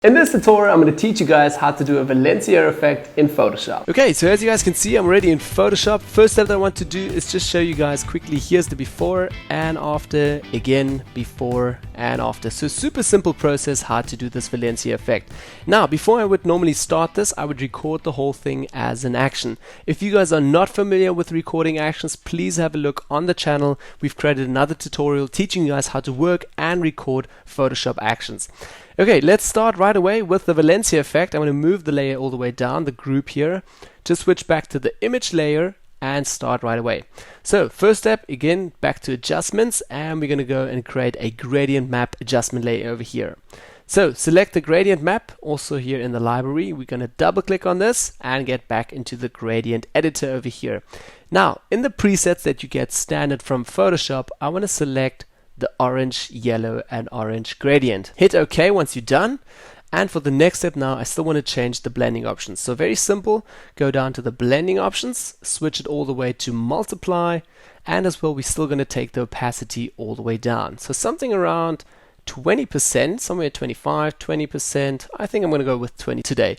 In this tutorial, I'm going to teach you guys how to do a Valencia effect in Photoshop. Okay, so as you guys can see, I'm already in Photoshop. First step that I want to do is just show you guys quickly. Here's the before and after, again, before and after. So super simple process how to do this Valencia effect. Now, before I would normally start this, I would record the whole thing as an action. If you guys are not familiar with recording actions, please have a look on the channel. We've created another tutorial teaching you guys how to work and record Photoshop actions. Okay, let's start right away with the Valencia effect. I'm going to move the layer all the way down, the group here. Just switch back to the image layer and start right away. So first step, again, back to adjustments, and we're going to go and create a gradient map adjustment layer over here. So select the gradient map, also here in the library. We're going to double click on this and get back into the gradient editor over here. Now, in the presets that you get standard from Photoshop, I want to select the orange, yellow and orange gradient. Hit OK once you're done. And for the next step now, I still want to change the blending options. So very simple, go down to the blending options, switch it all the way to multiply, and as well we're still going to take the opacity all the way down. So something around 20%, somewhere 25, 20%. I think I'm going to go with 20 today.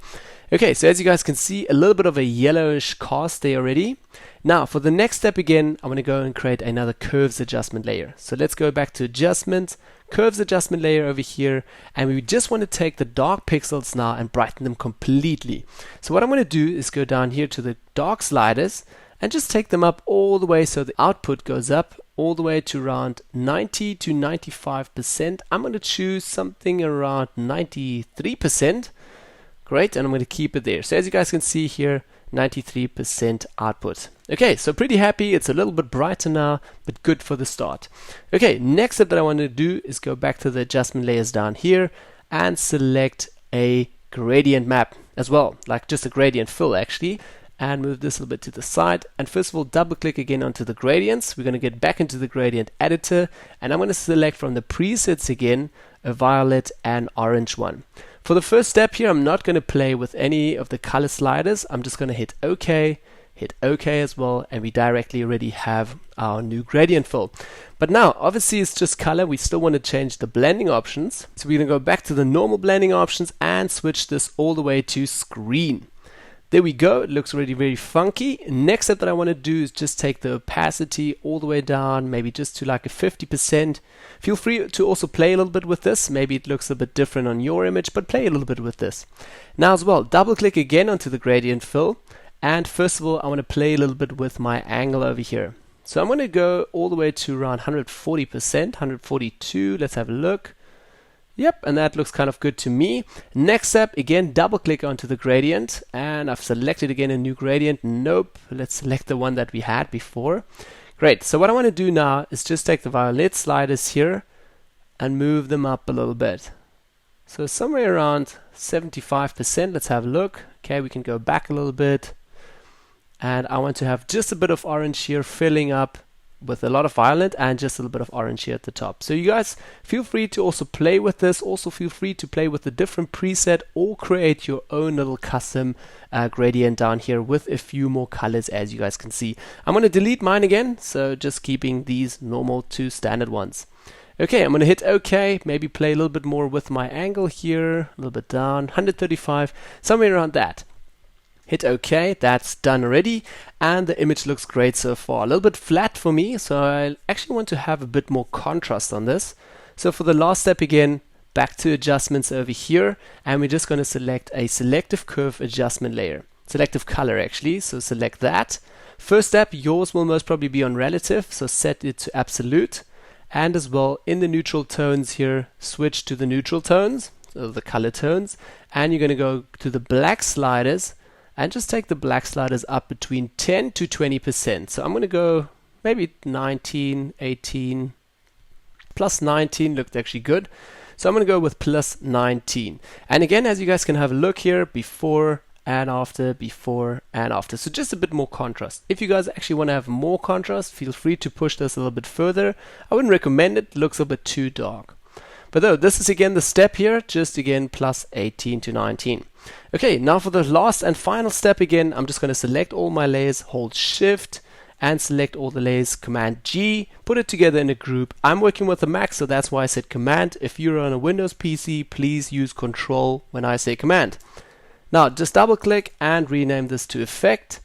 Okay, so as you guys can see, a little bit of a yellowish cast there already. Now for the next step again, I'm going to go and create another curves adjustment layer. So let's go back to adjustment, curves adjustment layer over here, and we just want to take the dark pixels now and brighten them completely. So what I'm going to do is go down here to the dark sliders and just take them up all the way so the output goes up all the way to around 90 to 95%. I'm going to choose something around 93%. Great, and I'm going to keep it there. So as you guys can see here, 93% output. Okay, so pretty happy. It's a little bit brighter now, but good for the start. Okay, next step that I want to do is go back to the adjustment layers down here and select a gradient map as well, like just a gradient fill actually, and move this a little bit to the side. And first of all, double click again onto the gradients. We're going to get back into the gradient editor, and I'm going to select from the presets again a violet and orange one. For the first step here, I'm not going to play with any of the color sliders. I'm just going to hit OK as well, and we directly already have our new gradient fill. But now, obviously it's just color. We still want to change the blending options. So we're going to go back to the normal blending options and switch this all the way to screen. There we go. It looks already very funky. Next step that I want to do is just take the opacity all the way down, maybe just to like a 50%. Feel free to also play a little bit with this. Maybe it looks a bit different on your image, but play a little bit with this. Now as well, double click again onto the gradient fill. And first of all, I want to play a little bit with my angle over here. So I'm going to go all the way to around 140%, 142. Let's have a look. Yep, and that looks kind of good to me. Next step, again, double click onto the gradient, and I've selected again a new gradient. Nope, let's select the one that we had before. Great, so what I want to do now is just take the violet sliders here and move them up a little bit. So somewhere around 75%, let's have a look. Okay, we can go back a little bit. And I want to have just a bit of orange here filling up with a lot of violet and just a little bit of orange here at the top. So you guys feel free to also play with this. Also feel free to play with a different preset or create your own little custom gradient down here with a few more colors, as you guys can see. I'm going to delete mine again, so just keeping these normal two standard ones. Okay, I'm going to hit OK, maybe play a little bit more with my angle here, a little bit down, 135, somewhere around that. Hit OK, that's done already, and the image looks great so far. A little bit flat for me, so I actually want to have a bit more contrast on this. So for the last step again, back to adjustments over here, and we're just going to select a selective curve adjustment layer. Selective color actually, so select that. First step, yours will most probably be on relative, so set it to absolute. And as well, in the neutral tones here, switch to the neutral tones, so the color tones, and you're going to go to the black sliders, and just take the black sliders up between 10 to 20%. So I'm going to go maybe 19, 18, plus 19 looked actually good. So I'm going to go with plus 19. And again, as you guys can have a look here, before and after, before and after. So just a bit more contrast. If you guys actually want to have more contrast, feel free to push this a little bit further. I wouldn't recommend it. It looks a bit too dark. But though, this is again the step here, just again plus 18 to 19. Okay, now for the last and final step again, I'm just going to select all my layers, hold Shift, and select all the layers, Command G, put it together in a group. I'm working with a Mac, so that's why I said Command. If you're on a Windows PC, please use Control when I say Command. Now just double click and rename this to Effect,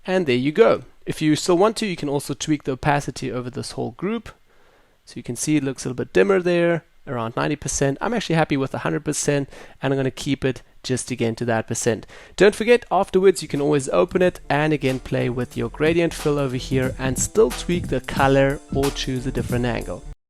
and there you go. If you still want to, you can also tweak the opacity over this whole group. So you can see it looks a little bit dimmer there, around 90%. I'm actually happy with 100%, and I'm going to keep it just again to that percent. Don't forget, afterwards you can always open it and again play with your gradient fill over here and still tweak the color or choose a different angle.